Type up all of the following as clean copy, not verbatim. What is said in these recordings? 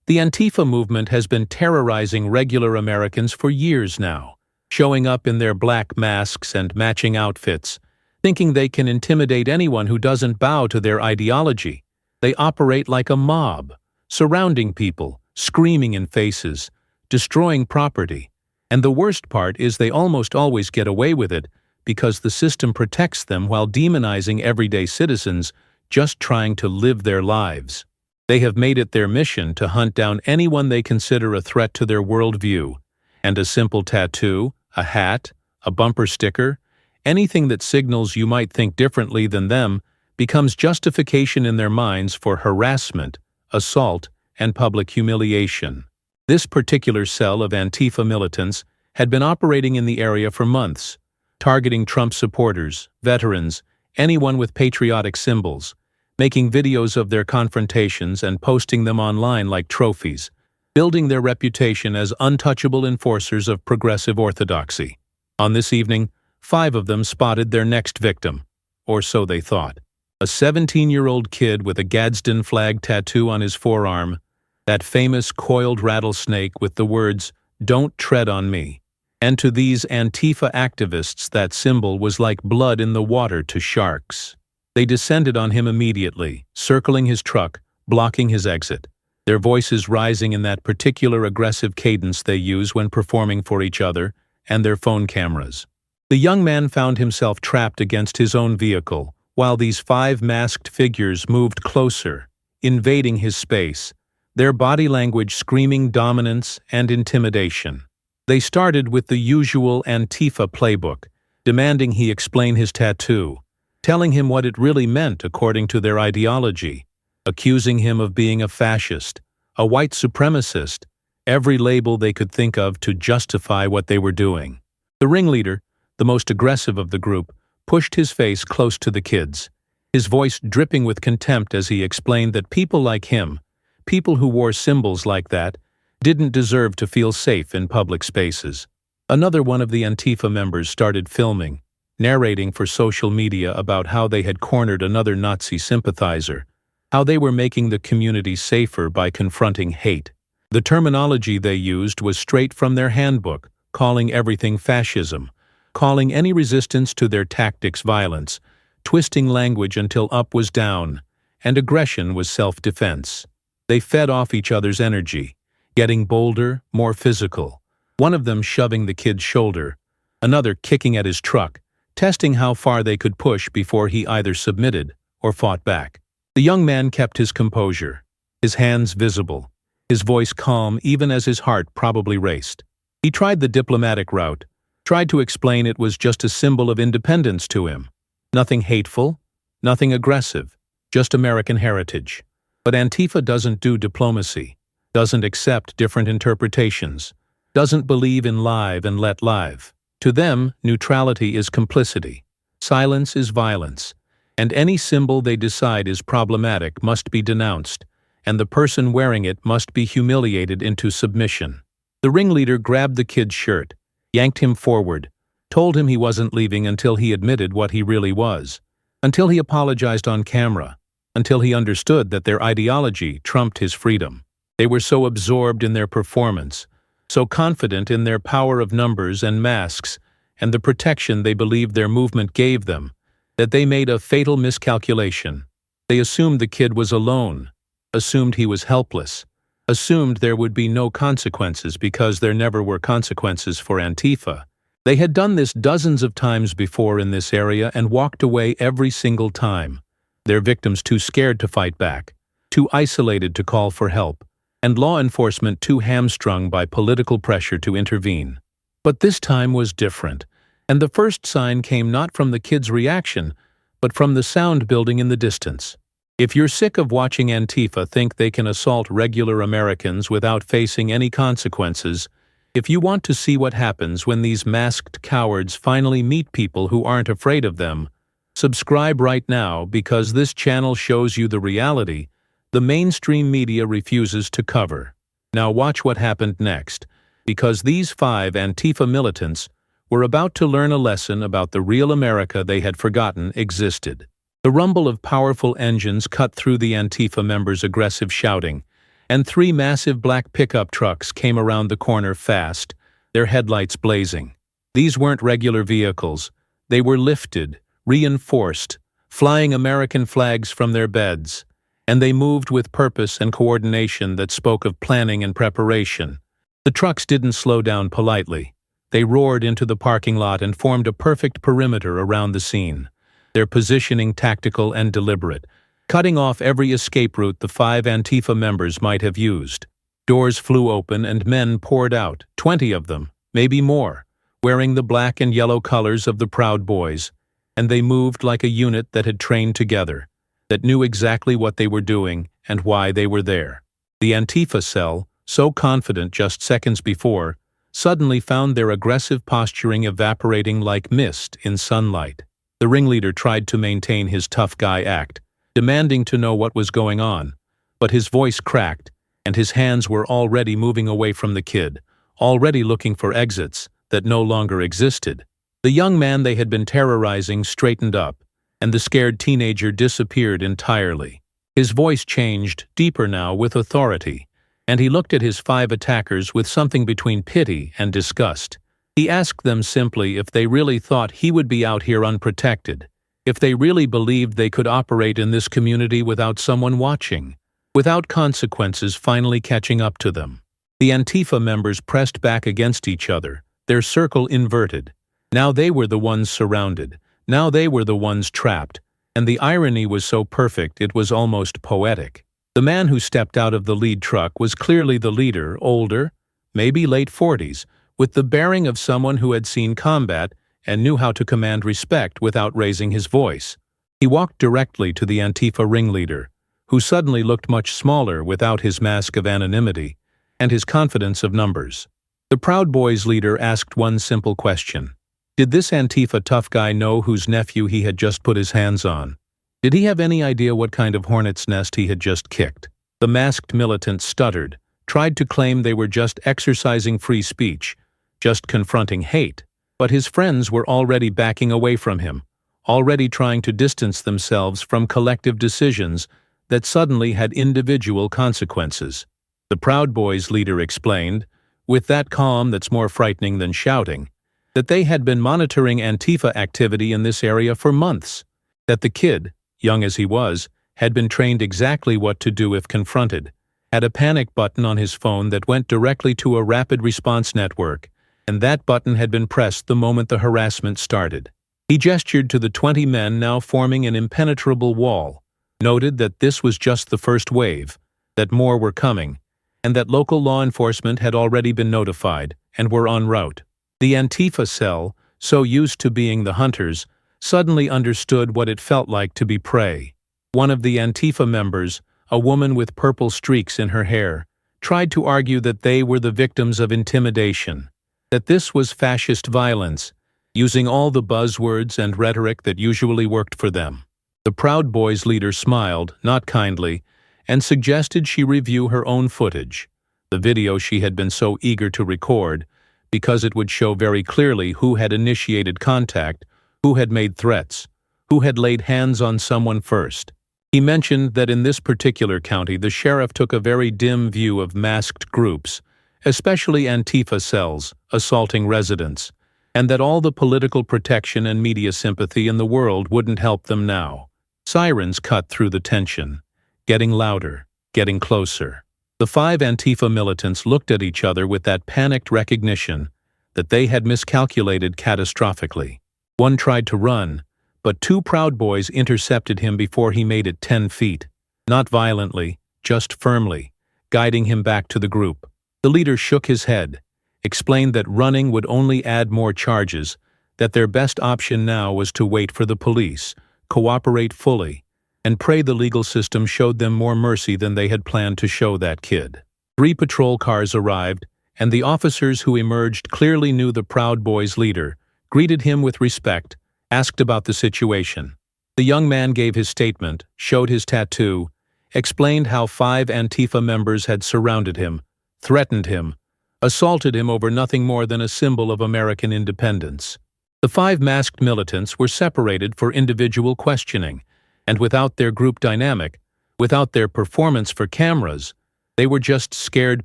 The Antifa movement has been terrorizing regular Americans for years now, showing up in their black masks and matching outfits, thinking they can intimidate anyone who doesn't bow to their ideology. They operate like a mob, surrounding people, screaming in faces, destroying property. And the worst part is they almost always get away with it because the system protects them while demonizing everyday citizens just trying to live their lives. They have made it their mission to hunt down anyone they consider a threat to their worldview, and a simple tattoo, a hat, a bumper sticker, anything that signals you might think differently than them becomes justification in their minds for harassment, assault, and public humiliation. This particular cell of Antifa militants had been operating in the area for months, targeting Trump supporters, veterans, anyone with patriotic symbols, making videos of their confrontations and posting them online like trophies, building their reputation as untouchable enforcers of progressive orthodoxy. On this evening, 5 of them spotted their next victim, or so they thought. A 17-year-old kid with a Gadsden flag tattoo on his forearm, that famous coiled rattlesnake with the words, "Don't tread on me." And to these Antifa activists, that symbol was like blood in the water to sharks. They descended on him immediately, circling his truck, blocking his exit, their voices rising in that particular aggressive cadence they use when performing for each other and their phone cameras. The young man found himself trapped against his own vehicle, while these 5 masked figures moved closer, invading his space, their body language screaming dominance and intimidation. They started with the usual Antifa playbook, demanding he explain his tattoo, telling him what it really meant according to their ideology, accusing him of being a fascist, a white supremacist, every label they could think of to justify what they were doing. The ringleader, the most aggressive of the group, pushed his face close to the kids, his voice dripping with contempt as he explained that people like him, people who wore symbols like that, didn't deserve to feel safe in public spaces. Another one of the Antifa members started filming, narrating for social media about how they had cornered another Nazi sympathizer, how they were making the community safer by confronting hate. The terminology they used was straight from their handbook, calling everything fascism, calling any resistance to their tactics violence, twisting language until up was down, and aggression was self-defense. They fed off each other's energy, getting bolder, more physical, one of them shoving the kid's shoulder, another kicking at his truck, testing how far they could push before he either submitted or fought back. The young man kept his composure, his hands visible, his voice calm even as his heart probably raced. He tried the diplomatic route, tried to explain it was just a symbol of independence to him. Nothing hateful, nothing aggressive, just American heritage. But Antifa doesn't do diplomacy, doesn't accept different interpretations, doesn't believe in live and let live. To them, neutrality is complicity, silence is violence, and any symbol they decide is problematic must be denounced, and the person wearing it must be humiliated into submission. The ringleader grabbed the kid's shirt, yanked him forward, told him he wasn't leaving until he admitted what he really was, until he apologized on camera, until he understood that their ideology trumped his freedom. They were so absorbed in their performance, so confident in their power of numbers and masks and the protection they believed their movement gave them, that they made a fatal miscalculation. They assumed the kid was alone, assumed he was helpless, assumed there would be no consequences because there never were consequences for Antifa. They had done this dozens of times before in this area and walked away every single time, their victims too scared to fight back, too isolated to call for help, and law enforcement too hamstrung by political pressure to intervene. But this time was different, and the first sign came not from the kid's reaction, but from the sound building in the distance. If you're sick of watching Antifa think they can assault regular Americans without facing any consequences, if you want to see what happens when these masked cowards finally meet people who aren't afraid of them, subscribe right now because this channel shows you the reality the mainstream media refuses to cover. Now watch what happened next, because these 5 Antifa militants were about to learn a lesson about the real America they had forgotten existed. The rumble of powerful engines cut through the Antifa members' aggressive shouting, and 3 massive black pickup trucks came around the corner fast, their headlights blazing. These weren't regular vehicles. They were lifted, reinforced, flying American flags from their beds, and they moved with purpose and coordination that spoke of planning and preparation. The trucks didn't slow down politely. They roared into the parking lot and formed a perfect perimeter around the scene, their positioning tactical and deliberate, cutting off every escape route the 5 Antifa members might have used. Doors flew open and men poured out, 20 of them, maybe more, wearing the black and yellow colors of the Proud Boys, and they moved like a unit that had trained together, that knew exactly what they were doing and why they were there. The Antifa cell, so confident just seconds before, suddenly found their aggressive posturing evaporating like mist in sunlight. The ringleader tried to maintain his tough guy act, demanding to know what was going on, but his voice cracked, and his hands were already moving away from the kid, already looking for exits that no longer existed. The young man they had been terrorizing straightened up, and the scared teenager disappeared entirely. His voice changed, deeper now, with authority, and he looked at his 5 attackers with something between pity and disgust. He asked them simply if they really thought he would be out here unprotected, if they really believed they could operate in this community without someone watching, without consequences finally catching up to them. The Antifa members pressed back against each other, their circle inverted. Now they were the ones surrounded. Now they were the ones trapped, and the irony was so perfect it was almost poetic. The man who stepped out of the lead truck was clearly the leader, older, maybe late 40s, with the bearing of someone who had seen combat and knew how to command respect without raising his voice. He walked directly to the Antifa ringleader, who suddenly looked much smaller without his mask of anonymity and his confidence of numbers. The Proud Boys leader asked one simple question. Did this Antifa tough guy know whose nephew he had just put his hands on? Did he have any idea what kind of hornet's nest he had just kicked? The masked militant stuttered, tried to claim they were just exercising free speech, just confronting hate, but his friends were already backing away from him, already trying to distance themselves from collective decisions that suddenly had individual consequences. The Proud Boys leader explained, with that calm that's more frightening than shouting, that they had been monitoring Antifa activity in this area for months, that the kid, young as he was, had been trained exactly what to do if confronted, had a panic button on his phone that went directly to a rapid response network, and that button had been pressed the moment the harassment started. He gestured to the 20 men now forming an impenetrable wall, noted that this was just the first wave, that more were coming, and that local law enforcement had already been notified and were en route. The Antifa cell, so used to being the hunters, suddenly understood what it felt like to be prey. One of the Antifa members, a woman with purple streaks in her hair, tried to argue that they were the victims of intimidation, that this was fascist violence, using all the buzzwords and rhetoric that usually worked for them. The Proud Boys leader smiled, not kindly, and suggested she review her own footage, the video she had been so eager to record, because it would show very clearly who had initiated contact, who had made threats, who had laid hands on someone first. He mentioned that in this particular county the sheriff took a very dim view of masked groups, especially Antifa cells, assaulting residents, and that all the political protection and media sympathy in the world wouldn't help them now. Sirens cut through the tension, getting louder, getting closer. The 5 Antifa militants looked at each other with that panicked recognition that they had miscalculated catastrophically. One tried to run, but 2 Proud Boys intercepted him before he made it 10 feet, not violently, just firmly, guiding him back to the group. The leader shook his head, explained that running would only add more charges, that their best option now was to wait for the police, cooperate fully, and pray the legal system showed them more mercy than they had planned to show that kid. 3 patrol cars arrived, and the officers who emerged clearly knew the Proud Boys leader, greeted him with respect, asked about the situation. The young man gave his statement, showed his tattoo, explained how 5 Antifa members had surrounded him, threatened him, assaulted him over nothing more than a symbol of American independence. The 5 masked militants were separated for individual questioning, and without their group dynamic, without their performance for cameras, They were just scared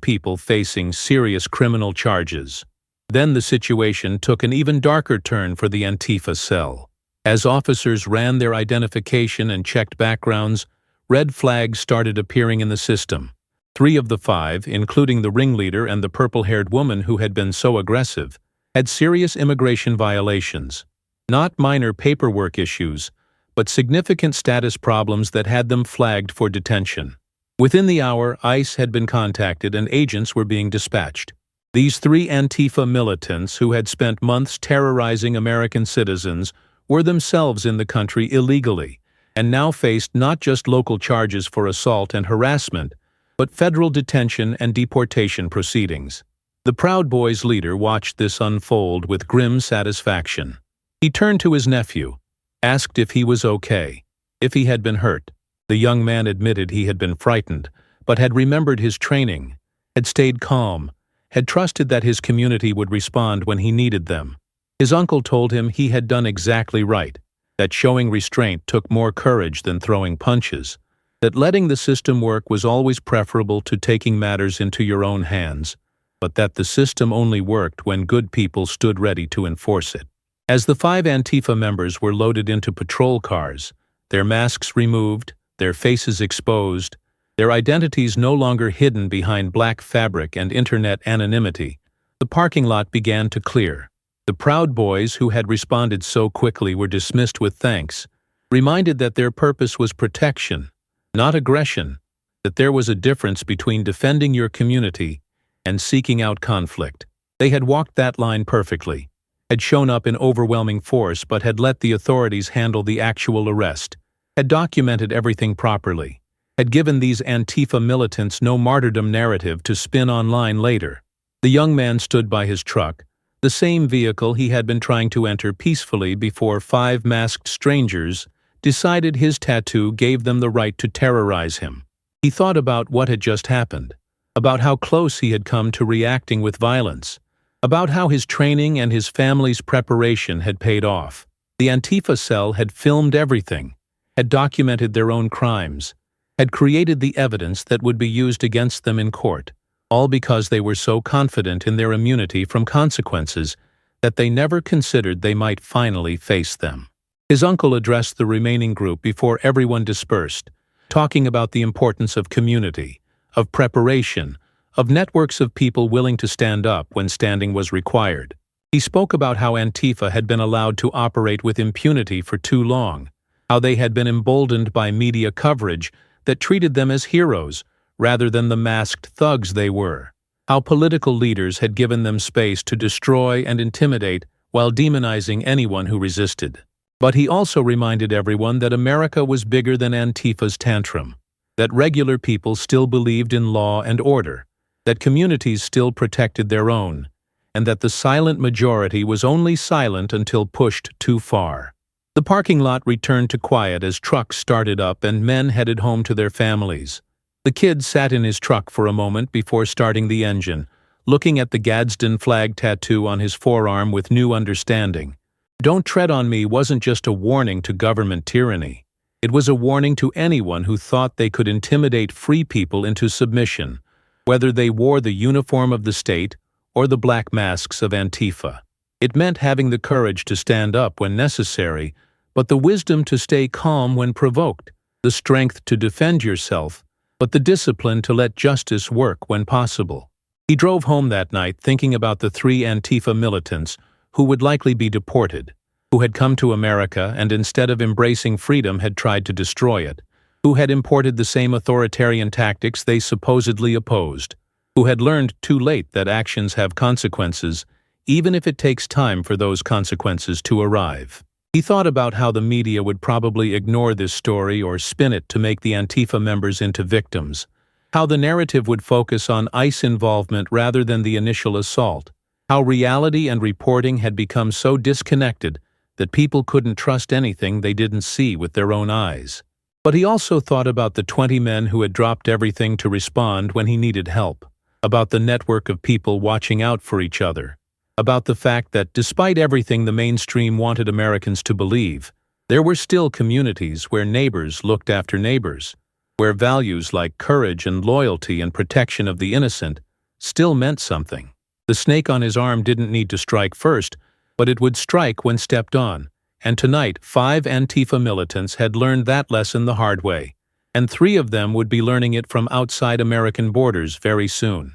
people facing serious criminal charges. Then the situation took an even darker turn for the Antifa cell. As officers ran their identification and checked backgrounds, red flags started appearing in the system. 3 of the 5, including the ringleader and the purple-haired woman who had been so aggressive, had serious immigration violations. Not minor paperwork issues, but significant status problems that had them flagged for detention. Within the hour, ICE had been contacted and agents were being dispatched. These 3 Antifa militants who had spent months terrorizing American citizens were themselves in the country illegally, and now faced not just local charges for assault and harassment, but federal detention and deportation proceedings. The Proud Boys leader watched this unfold with grim satisfaction. He turned to his nephew, asked if he was okay, if he had been hurt. The young man admitted he had been frightened, but had remembered his training, had stayed calm, had trusted that his community would respond when he needed them. His uncle told him he had done exactly right, that showing restraint took more courage than throwing punches, that letting the system work was always preferable to taking matters into your own hands, but that the system only worked when good people stood ready to enforce it. As the 5 Antifa members were loaded into patrol cars, their masks removed, their faces exposed, their identities no longer hidden behind black fabric and internet anonymity, the parking lot began to clear. The Proud Boys who had responded so quickly were dismissed with thanks, reminded that their purpose was protection, not aggression, that there was a difference between defending your community and seeking out conflict. They had walked that line perfectly, had shown up in overwhelming force but had let the authorities handle the actual arrest, had documented everything properly, had given these Antifa militants no martyrdom narrative to spin online later. The young man stood by his truck, the same vehicle he had been trying to enter peacefully before 5 masked strangers decided his tattoo gave them the right to terrorize him. He thought about what had just happened, about how close he had come to reacting with violence, about how his training and his family's preparation had paid off. The Antifa cell had filmed everything, had documented their own crimes, had created the evidence that would be used against them in court, all because they were so confident in their immunity from consequences that they never considered they might finally face them. His uncle addressed the remaining group before everyone dispersed, talking about the importance of community, of preparation, of networks of people willing to stand up when standing was required. He spoke about how Antifa had been allowed to operate with impunity for too long, how they had been emboldened by media coverage that treated them as heroes rather than the masked thugs they were, how political leaders had given them space to destroy and intimidate while demonizing anyone who resisted. But he also reminded everyone that America was bigger than Antifa's tantrum, that regular people still believed in law and order, that communities still protected their own, and that the silent majority was only silent until pushed too far. The parking lot returned to quiet as trucks started up and men headed home to their families. The kid sat in his truck for a moment before starting the engine, looking at the Gadsden flag tattoo on his forearm with new understanding. "Don't tread on me" wasn't just a warning to government tyranny. It was a warning to anyone who thought they could intimidate free people into submission, whether they wore the uniform of the state or the black masks of Antifa. It meant having the courage to stand up when necessary, but the wisdom to stay calm when provoked, the strength to defend yourself, but the discipline to let justice work when possible. He drove home that night thinking about the 3 Antifa militants who would likely be deported, who had come to America and instead of embracing freedom had tried to destroy it, who had imported the same authoritarian tactics they supposedly opposed, who had learned too late that actions have consequences, even if it takes time for those consequences to arrive. He thought about how the media would probably ignore this story or spin it to make the Antifa members into victims, how the narrative would focus on ICE involvement rather than the initial assault, how reality and reporting had become so disconnected that people couldn't trust anything they didn't see with their own eyes. But he also thought about the 20 men who had dropped everything to respond when he needed help, about the network of people watching out for each other, about the fact that despite everything the mainstream wanted Americans to believe, there were still communities where neighbors looked after neighbors, where values like courage and loyalty and protection of the innocent still meant something. The snake on his arm didn't need to strike first, but it would strike when stepped on. And tonight, 5 Antifa militants had learned that lesson the hard way, and 3 of them would be learning it from outside American borders very soon.